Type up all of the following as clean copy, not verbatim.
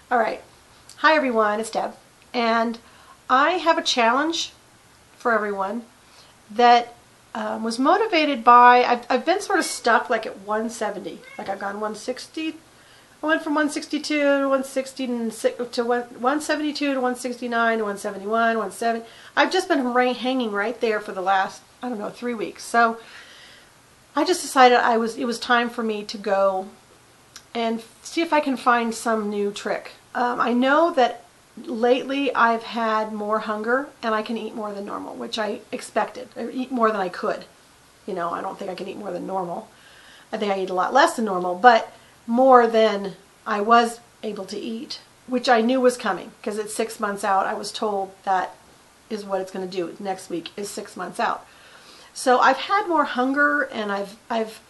All right. Hi everyone, it's Deb. And I have a challenge for everyone that was motivated by, I've been sort of stuck like at 170. Like I've gone 160, I went from 162 to 160 to 172 to 169 to 171, 170. I've just been hanging right there for the last, I don't know, 3 weeks. So I just decided it was time for me to go and see if I can find some new trick. I know that lately I've had more hunger and I can eat more than normal, which I expected. I eat more than I could. You know, I don't think I can eat more than normal. I think I eat a lot less than normal, but more than I was able to eat, which I knew was coming because it's 6 months out. I was told that is what it's going to do. Next week is 6 months out. So I've had more hunger and I've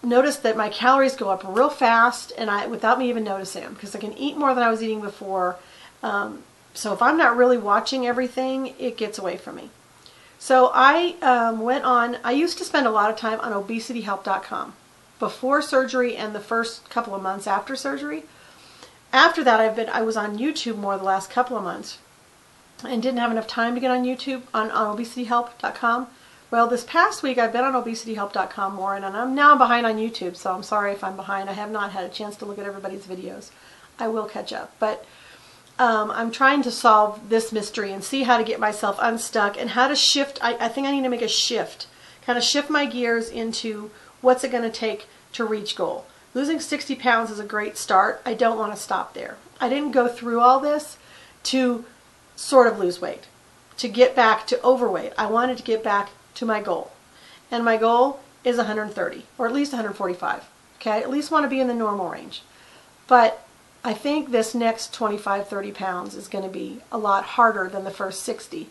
noticed that my calories go up real fast and without me even noticing them, because I can eat more than I was eating before. So if I'm not really watching everything, it gets away from me. So I went on, I used to spend a lot of time on obesityhelp.com before surgery and the first couple of months after surgery. After that, I was on YouTube more the last couple of months and didn't have enough time to get on YouTube, on obesityhelp.com. Well, this past week I've been on obesityhelp.com more, and I'm now behind on YouTube, so I'm sorry if I'm behind. I have not had a chance to look at everybody's videos. I will catch up, but I'm trying to solve this mystery and see how to get myself unstuck and how to shift. I think I need to make a shift, kind of shift my gears into what's it going to take to reach goal. Losing 60 pounds is a great start. I don't want to stop there. I didn't go through all this to sort of lose weight, to get back to overweight. I wanted to get back to my goal. And my goal is 130 or at least 145. Okay, I at least want to be in the normal range. But I think this next 25, 30 pounds is going to be a lot harder than the first 60.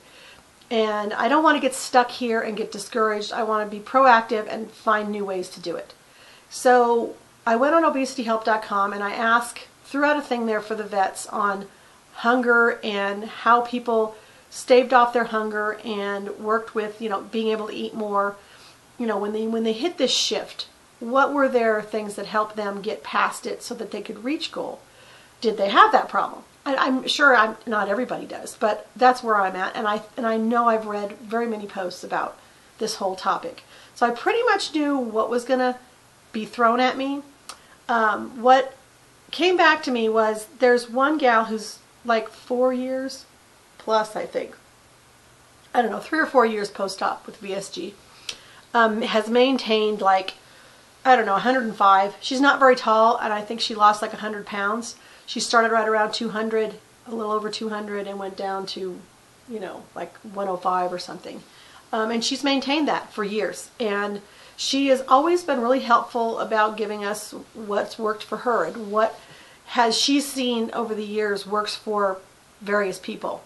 And I don't want to get stuck here and get discouraged. I want to be proactive and find new ways to do it. So I went on obesityhelp.com and I threw out a thing there for the vets on hunger and how people staved off their hunger and worked with, being able to eat more. When they hit this shift, what were their things that helped them get past it so that they could reach goal? Did they have that problem? I'm sure not everybody does, but that's where I'm at, and I know I've read very many posts about this whole topic. So I pretty much knew what was going to be thrown at me. What came back to me was there's one gal who's like 4 years plus, I think. I don't know, 3 or 4 years post-op with VSG. Has maintained like, I don't know, 105. She's not very tall, and I think she lost like 100 pounds. She started right around 200, a little over 200, and went down to, like 105 or something. And she's maintained that for years. And she has always been really helpful about giving us what's worked for her and what has she seen over the years works for various people.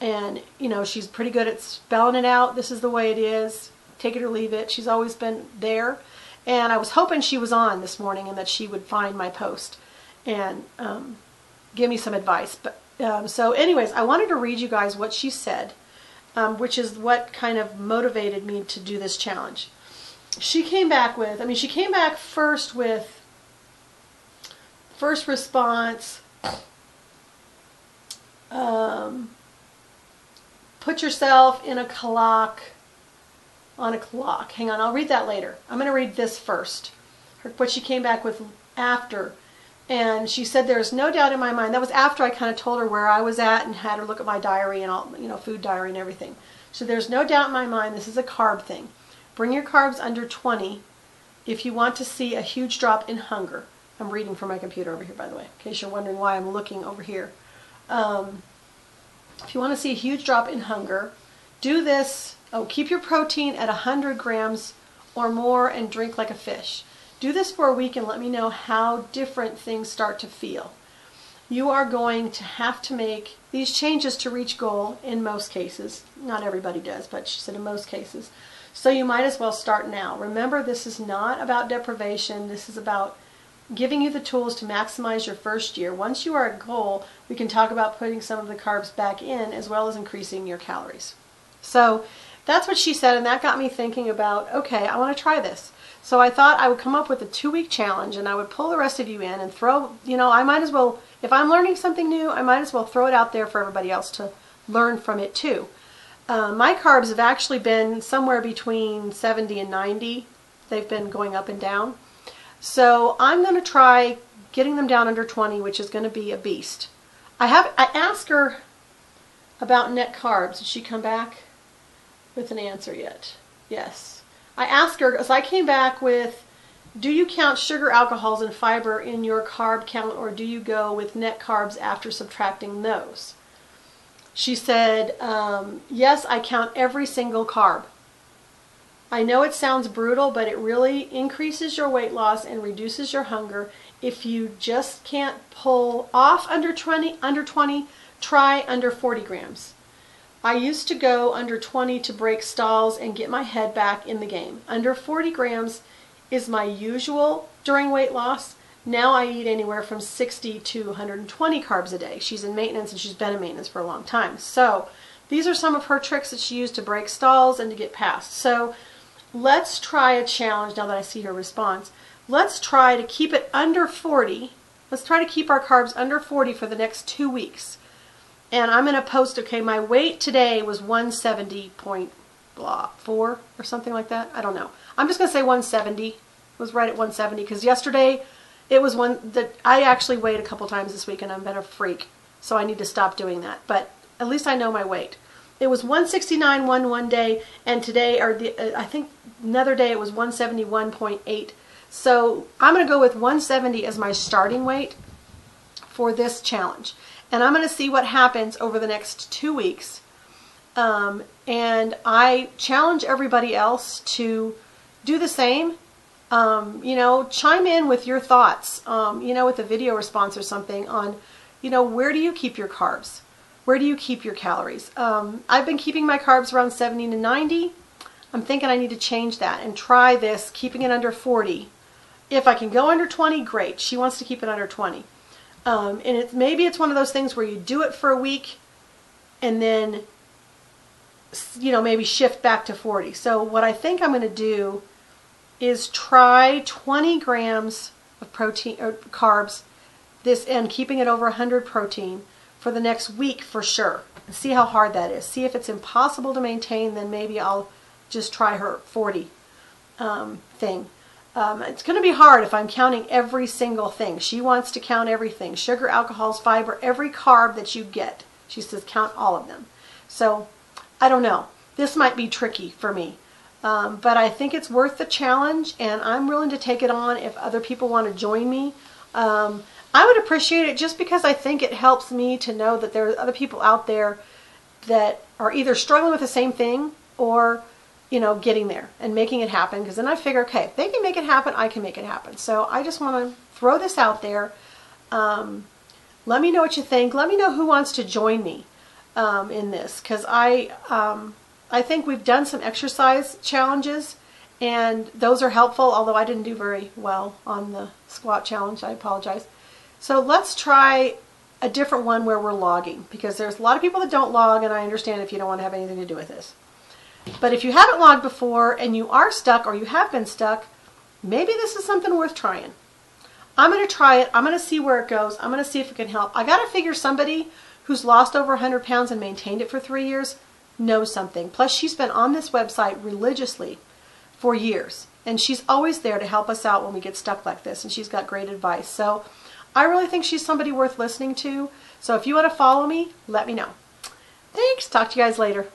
And, she's pretty good at spelling it out. This is the way it is. Take it or leave it. She's always been there. And I was hoping she was on this morning and that she would find my post and give me some advice. But so anyways, I wanted to read you guys what she said, which is what kind of motivated me to do this challenge. She came back with, she came back first with, first response, put yourself in a clock, on a clock. Hang on, I'll read that later. I'm going to read this first. What she came back with after. And she said, there's no doubt in my mind. That was after I kind of told her where I was at and had her look at my diary and all, food diary and everything. So there's no doubt in my mind this is a carb thing. Bring your carbs under 20 if you want to see a huge drop in hunger. I'm reading from my computer over here, by the way, in case you're wondering why I'm looking over here. If you want to see a huge drop in hunger, do this. Keep your protein at 100 grams or more and drink like a fish. Do this for a week and let me know how different things start to feel. You are going to have to make these changes to reach goal in most cases. Not everybody does, but she said in most cases. So you might as well start now. Remember, this is not about deprivation. This is about giving you the tools to maximize your first year. Once you are at goal, we can talk about putting some of the carbs back in as well as increasing your calories. So that's what she said, and that got me thinking about, okay, I want to try this. So I thought I would come up with a 2-week challenge, and I would pull the rest of you in and throw, I might as well if I'm learning something new, I might as well throw it out there for everybody else to learn from it too. My carbs have actually been somewhere between 70 and 90. They've been going up and down. So I'm going to try getting them down under 20, which is going to be a beast. I asked her about net carbs. Did she come back with an answer yet? Yes. I asked her, because I came back with, do you count sugar, alcohols, and fiber in your carb count, or do you go with net carbs after subtracting those? She said, yes, I count every single carb. I know it sounds brutal, but it really increases your weight loss and reduces your hunger. If you just can't pull off under 20, try under 40 grams. I used to go under 20 to break stalls and get my head back in the game. Under 40 grams is my usual during weight loss. Now I eat anywhere from 60 to 120 carbs a day. She's in maintenance, and she's been in maintenance for a long time. So these are some of her tricks that she used to break stalls and to get past. So let's try a challenge now that I see her response. Let's try to keep it under 40. Let's try to keep our carbs under 40 for the next 2 weeks. And I'm going to post, okay, my weight today was 170.4 or something like that. I don't know. I'm just going to say 170. It was right at 170 because yesterday it was one that I actually weighed a couple times this week, and I've been a freak. So I need to stop doing that. But at least I know my weight. It was 169 one day, and today, or I think another day, it was 171.8. So I'm going to go with 170 as my starting weight for this challenge. And I'm going to see what happens over the next 2 weeks. And I challenge everybody else to do the same. You know, chime in with your thoughts, you know, with a video response or something on, you know, where do you keep your carbs? Where do you keep your calories? I've been keeping my carbs around 70 to 90. I'm thinking I need to change that and try this, keeping it under 40. If I can go under 20, great. She wants to keep it under 20. And maybe it's one of those things where you do it for a week and then, you know, maybe shift back to 40. So what I think I'm going to do is try 20 grams of protein or carbs and keeping it over 100 protein for the next week for sure. And see how hard that is. See if it's impossible to maintain, then maybe I'll just try her 40 thing. It's going to be hard if I'm counting every single thing. She wants to count everything. Sugar, alcohols, fiber, every carb that you get. She says count all of them. So I don't know. This might be tricky for me. But I think it's worth the challenge, and I'm willing to take it on if other people want to join me. I would appreciate it just because I think it helps me to know that there are other people out there that are either struggling with the same thing or, you know, getting there and making it happen. Because then I figure, okay, if they can make it happen, I can make it happen. So I just want to throw this out there. Let me know what you think. Let me know who wants to join me in this, because I think we've done some exercise challenges, and those are helpful, although I didn't do very well on the squat challenge. I apologize. So let's try a different one where we're logging, because there's a lot of people that don't log, and I understand if you don't want to have anything to do with this. But if you haven't logged before and you are stuck or you have been stuck, maybe this is something worth trying. I'm going to try it. I'm going to see where it goes. I'm going to see if it can help. I got to figure somebody who's lost over 100 pounds and maintained it for 3 years knows something. Plus, she's been on this website religiously for years, and she's always there to help us out when we get stuck like this, and she's got great advice. So I really think she's somebody worth listening to. So if you want to follow me, let me know. Thanks. Talk to you guys later.